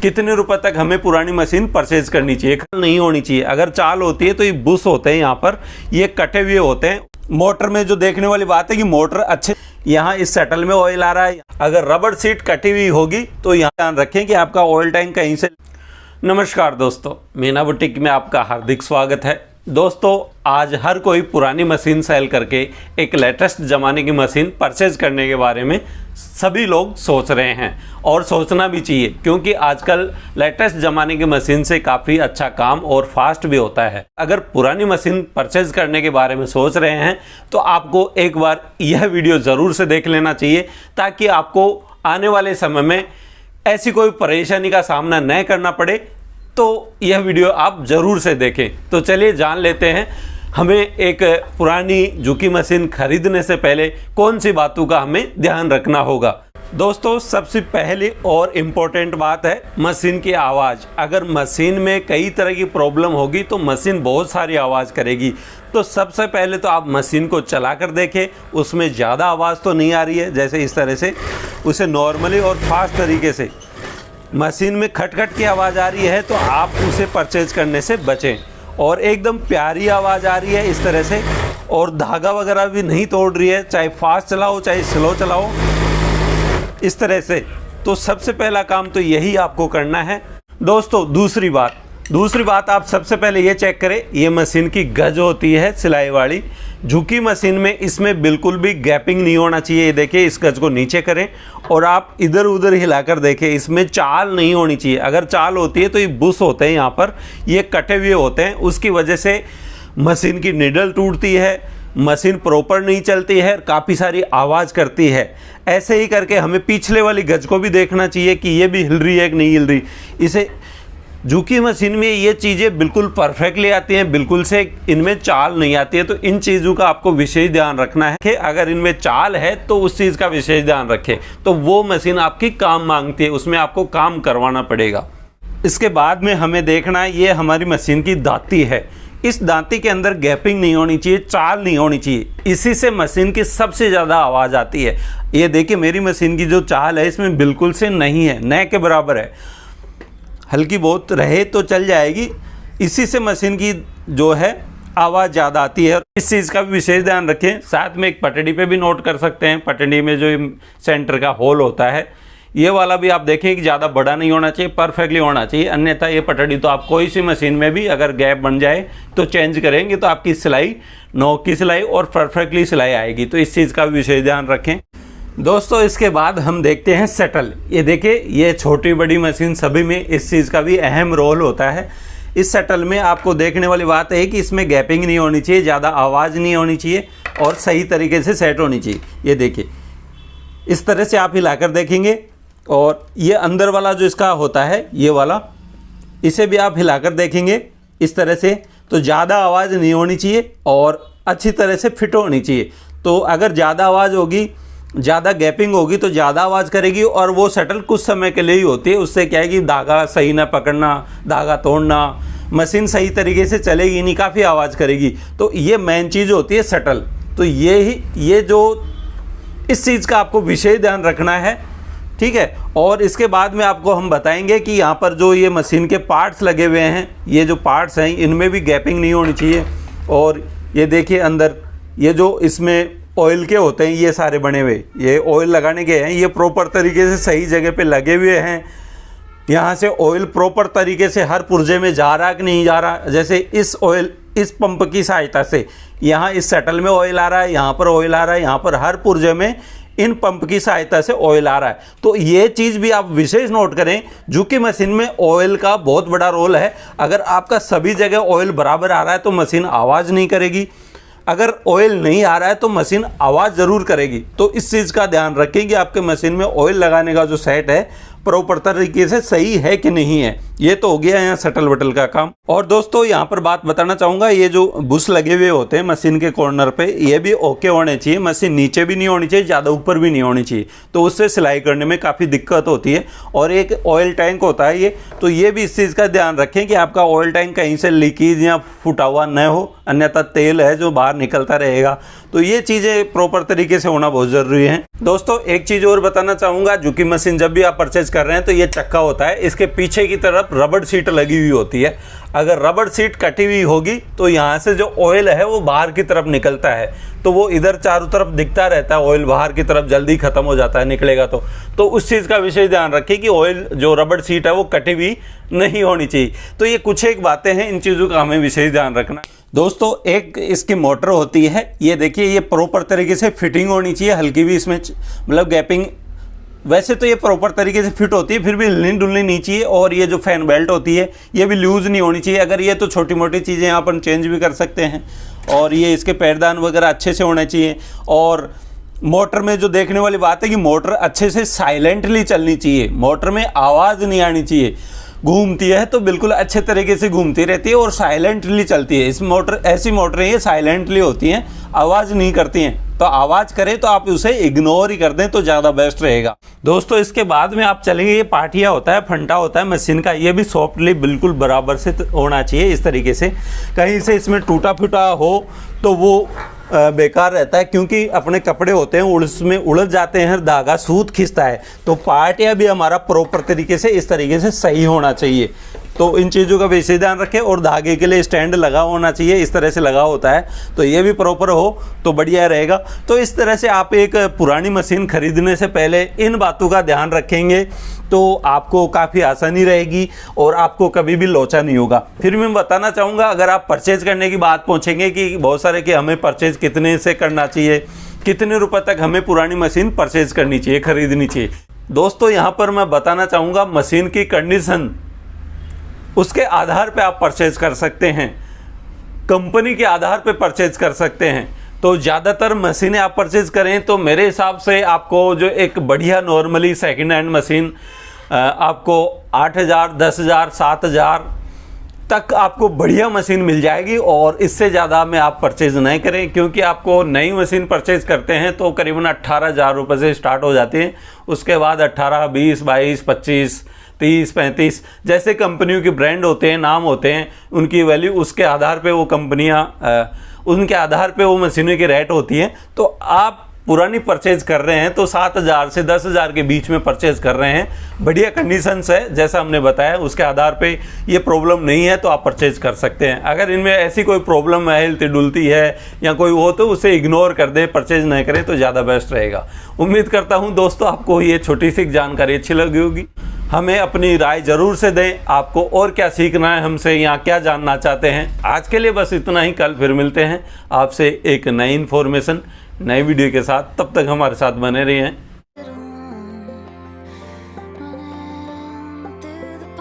कितने रुपए तक हमें पुरानी मशीन परचेज करनी चाहिए, नहीं होनी चाहिए। अगर चाल होती है तो ये बुश होते हैं, यहाँ पर ये कटे हुए होते हैं। मोटर में जो देखने वाली बात है कि मोटर अच्छे, यहाँ इस सेटल में ऑयल आ रहा है। अगर रबड़ सीट कटी हुई होगी तो यहाँ ध्यान रखें कि आपका ऑयल टैंक कहीं से। नमस्कार दोस्तों, मीना बुटीक में आपका हार्दिक स्वागत है। दोस्तों, आज हर कोई पुरानी मशीन सेल करके एक लेटेस्ट ज़माने की मशीन परचेज करने के बारे में सभी लोग सोच रहे हैं और सोचना भी चाहिए, क्योंकि आजकल लेटेस्ट ज़माने की मशीन से काफ़ी अच्छा काम और फास्ट भी होता है। अगर पुरानी मशीन परचेज करने के बारे में सोच रहे हैं तो आपको एक बार यह वीडियो ज़रूर से देख लेना चाहिए, ताकि आपको आने वाले समय में ऐसी कोई परेशानी का सामना न करना पड़े। तो यह वीडियो आप ज़रूर से देखें। तो चलिए जान लेते हैं हमें एक पुरानी झुकी मशीन खरीदने से पहले कौन सी बातों का हमें ध्यान रखना होगा। दोस्तों, सबसे पहली और इम्पोर्टेंट बात है मशीन की आवाज़। अगर मशीन में कई तरह की प्रॉब्लम होगी तो मशीन बहुत सारी आवाज़ करेगी। तो सबसे पहले तो आप मशीन को चला कर देखें, उसमें ज़्यादा आवाज़ तो नहीं आ रही है। जैसे इस तरह से उसे नॉर्मली और फास्ट तरीके से मशीन में खटखट की आवाज़ आ रही है तो आप उसे परचेज करने से बचें। और एकदम प्यारी आवाज़ आ रही है इस तरह से, और धागा वगैरह भी नहीं तोड़ रही है, चाहे फास्ट चलाओ चाहे स्लो चलाओ, इस तरह से। तो सबसे पहला काम तो यही आपको करना है। दोस्तों, दूसरी बात आप सबसे पहले ये चेक करें, ये मशीन की गज होती है सिलाई वाली झुकी मशीन में, इसमें बिल्कुल भी गैपिंग नहीं होना चाहिए। ये देखिए, इस गज को नीचे करें और आप इधर उधर हिलाकर देखें, इसमें चाल नहीं होनी चाहिए। अगर चाल होती है तो ये बुश होते हैं, यहाँ पर ये कटे हुए होते हैं, उसकी वजह से मशीन की निडल टूटती है, मशीन प्रॉपर नहीं चलती है, काफ़ी सारी आवाज़ करती है। ऐसे ही करके हमें पिछले वाली गज को भी देखना चाहिए कि ये भी हिल रही है कि नहीं हिल रही। इसे झुकी मशीन में ये चीज़ें बिल्कुल परफेक्टली आती हैं, बिल्कुल से इनमें चाल नहीं आती है। तो इन चीज़ों का आपको विशेष ध्यान रखना है कि अगर इनमें चाल है तो उस चीज़ का विशेष ध्यान रखें। तो वो मशीन आपकी काम मांगती है, उसमें आपको काम करवाना पड़ेगा। इसके बाद में हमें देखना है, ये हमारी मशीन की दांती है। इस दांती के अंदर गैपिंग नहीं होनी चाहिए, चाल नहीं होनी चाहिए। इसी से मशीन की सबसे ज़्यादा आवाज़ आती है। ये देखिए, मेरी मशीन की जो चाल है इसमें बिल्कुल से नहीं है, न के बराबर है। हल्की बहुत रहे तो चल जाएगी, इसी से मशीन की जो है आवाज़ ज़्यादा आती है। इस चीज़ का भी विशेष ध्यान रखें। साथ में एक पटड़ी पे भी नोट कर सकते हैं, पटड़ी में जो सेंटर का होल होता है, ये वाला भी आप देखें कि ज़्यादा बड़ा नहीं होना चाहिए, परफेक्टली होना चाहिए। अन्यथा ये पटड़ी तो आप कोई सी मशीन में भी अगर गैप बन जाए तो चेंज करेंगे तो आपकी सिलाई, नोक की सिलाई और परफेक्टली सिलाई आएगी। तो इस चीज़ का भी विशेष ध्यान रखें। दोस्तों, इसके बाद हम देखते हैं सेटल। ये देखिए, ये छोटी बड़ी मशीन सभी में इस चीज़ का भी अहम रोल होता है। इस सेटल में आपको देखने वाली बात है कि इसमें गैपिंग नहीं होनी चाहिए, ज़्यादा आवाज़ नहीं होनी चाहिए और सही तरीके से सेट होनी चाहिए। ये देखिए, इस तरह से आप हिलाकर देखेंगे और ये अंदर वाला जो इसका होता है, ये वाला, इसे भी आप हिलाकर देखेंगे इस तरह से। तो ज़्यादा आवाज़ नहीं होनी चाहिए और अच्छी तरह से फिट होनी चाहिए। तो अगर ज़्यादा आवाज़ होगी, ज़्यादा गैपिंग होगी तो ज़्यादा आवाज़ करेगी, और वो शटल कुछ समय के लिए ही होती है। उससे क्या है कि धागा सही ना पकड़ना, धागा तोड़ना, मशीन सही तरीके से चलेगी नहीं, काफ़ी आवाज़ करेगी। तो ये मेन चीज़ होती है शटल। तो ये जो इस चीज़ का आपको विशेष ध्यान रखना है, ठीक है। और इसके बाद में आपको हम बताएंगे कि यहाँ पर जो ये मशीन के पार्ट्स लगे हुए हैं, ये जो पार्ट्स हैं इनमें भी गैपिंग नहीं होनी चाहिए। और ये देखिए, अंदर ये जो इसमें ऑयल के होते हैं, ये सारे बने हुए, ये ऑयल लगाने के हैं, ये प्रॉपर तरीके से सही जगह पे लगे हुए हैं। यहाँ से ऑयल प्रॉपर तरीके से हर पुर्जे में जा रहा कि नहीं जा रहा। जैसे इस ऑयल, इस पंप की सहायता से यहाँ इस सेटल में ऑयल आ रहा है, यहाँ पर ऑयल आ रहा है, यहाँ पर हर पुर्जे में इन पंप की सहायता से ऑयल आ रहा है। तो ये चीज़ भी आप विशेष नोट करें, झुकी मशीन में ऑयल का बहुत बड़ा रोल है। अगर आपका सभी जगह ऑयल बराबर आ रहा है तो मशीन आवाज़ नहीं करेगी, अगर ऑयल नहीं आ रहा है तो मशीन आवाज़ ज़रूर करेगी। तो इस चीज़ का ध्यान रखें कि आपके मशीन में ऑयल लगाने का जो सेट है प्रॉपर तरीके से सही है कि नहीं है। ये तो हो गया यहाँ सटल वटल का काम। और दोस्तों, यहाँ पर बात बताना चाहूँगा, ये जो बुश लगे हुए होते हैं मशीन के कॉर्नर पे, ये भी ओके होने चाहिए। मशीन नीचे भी नहीं होनी चाहिए, ज़्यादा ऊपर भी नहीं होनी चाहिए, तो उससे सिलाई करने में काफ़ी दिक्कत होती है। और एक ऑयल टैंक होता है ये, तो ये भी इस चीज़ का ध्यान रखें कि आपका ऑयल टैंक कहीं से लीकेज या फूटा हुआ न हो, अन्यथा तेल है जो बाहर निकलता रहेगा तो ये चीज़ें प्रॉपर तरीके से होना बहुत ज़रूरी है। दोस्तों एक चीज़ और बताना चाहूँगा, जुकी मशीन जब भी आप परचेज कर रहे हैं तो ये चक्का होता है, इसके पीछे की तरफ रबड़ सीट लगी हुई होती है। अगर रबड़ सीट कटी हुई होगी तो यहाँ से जो ऑयल है वो बाहर की तरफ निकलता है, तो वो इधर चारों तरफ दिखता रहता है, ऑयल बाहर की तरफ जल्दी ख़त्म हो जाता है निकलेगा तो उस चीज़ का विशेष ध्यान रखिए कि ऑयल जो रबड़ सीट है वो कटी हुई नहीं होनी चाहिए। तो ये कुछ एक बातें हैं, इन चीज़ों का हमें विशेष ध्यान रखना। दोस्तों एक इसकी मोटर होती है, ये देखिए ये प्रॉपर तरीके से फिटिंग होनी चाहिए, हल्की भी इसमें मतलब गैपिंग, वैसे तो ये प्रॉपर तरीके से फिट होती है, फिर भी हिलनी डुलनी नहीं चाहिए। और ये जो फैन बेल्ट होती है ये भी लूज़ नहीं होनी चाहिए। अगर ये तो छोटी मोटी चीज़ें यहाँ पर चेंज भी कर सकते हैं। और ये इसके पैरदान वगैरह अच्छे से होने चाहिए। और मोटर में जो देखने वाली बात है कि मोटर अच्छे से साइलेंटली चलनी चाहिए, मोटर में आवाज़ नहीं आनी चाहिए। घूमती है तो बिल्कुल अच्छे तरीके से घूमती रहती है और साइलेंटली चलती है। इस मोटर ऐसी मोटरें ये साइलेंटली होती हैं, आवाज़ नहीं करती हैं। तो आवाज़ करे तो आप उसे इग्नोर ही कर दें तो ज़्यादा बेस्ट रहेगा। दोस्तों इसके बाद में आप चलेंगे, ये पाटिया होता है, फंटा होता है मशीन का, ये भी सॉफ्टली बिल्कुल बराबर से होना चाहिए इस तरीके से। कहीं से इसमें टूटा फूटा हो तो वो बेकार रहता है, क्योंकि अपने कपड़े होते हैं उसमें उलझ जाते हैं, धागा सूत खिंचता है। तो पार्टिया भी हमारा प्रॉपर तरीके से इस तरीके से सही होना चाहिए। तो इन चीज़ों का विशेष ध्यान रखें। और धागे के लिए स्टैंड लगा होना चाहिए, इस तरह से लगा होता है, तो ये भी प्रॉपर हो तो बढ़िया रहेगा। तो इस तरह से आप एक पुरानी मशीन खरीदने से पहले इन बातों का ध्यान रखेंगे तो आपको काफ़ी आसानी रहेगी और आपको कभी भी लोचा नहीं होगा। फिर मैं बताना चाहूँगा, अगर आप परचेज करने की बात पहुँचेंगे कि बहुत सारे कि हमें परचेज कितने से करना चाहिए, कितने रुपए तक हमें पुरानी मशीन परचेज करनी चाहिए, खरीदनी चाहिए। दोस्तों यहाँ पर मैं बताना चाहूँगा, मशीन की कंडीशन उसके आधार पे आप परचेज कर सकते हैं, कंपनी के आधार पे परचेज कर सकते हैं। तो ज़्यादातर मशीनें आप परचेज करें तो मेरे हिसाब से आपको जो एक बढ़िया नॉर्मली सेकंड हैंड मशीन आपको 8,000, 10,000, 7,000 तक आपको बढ़िया मशीन मिल जाएगी। और इससे ज़्यादा में आप परचेज नहीं करें, क्योंकि आपको नई मशीन परचेज करते हैं तो करीबन 18,000 रुपये से स्टार्ट हो जाती है। उसके बाद 18, 20, 22, 25, 30, 35 जैसे कंपनियों के ब्रांड होते हैं, नाम होते हैं, उनकी वैल्यू उसके आधार पे वो कंपनियां उनके आधार पे वो मशीनों की रेट होती हैं। तो आप पुरानी परचेज कर रहे हैं तो 7,000 से 10,000 के बीच में परचेज कर रहे हैं, बढ़िया कंडीशन है, जैसा हमने बताया उसके आधार पे ये प्रॉब्लम नहीं है तो आप परचेज कर सकते हैं। अगर इनमें ऐसी कोई प्रॉब्लम है, हिलती डुलती है या कोई हो तो उसे इग्नोर कर दें, परचेज नहीं करें तो ज़्यादा बेस्ट रहेगा। उम्मीद करता हूँ दोस्तों आपको ये छोटी सी जानकारी अच्छी लगी होगी। हमें अपनी राय ज़रूर से दें, आपको और क्या सीखना है हमसे, यहाँ क्या जानना चाहते हैं। आज के लिए बस इतना ही, कल फिर मिलते हैं आपसे एक नई इन्फॉर्मेशन नई वीडियो के साथ। तब तक हमारे साथ बने रहिए।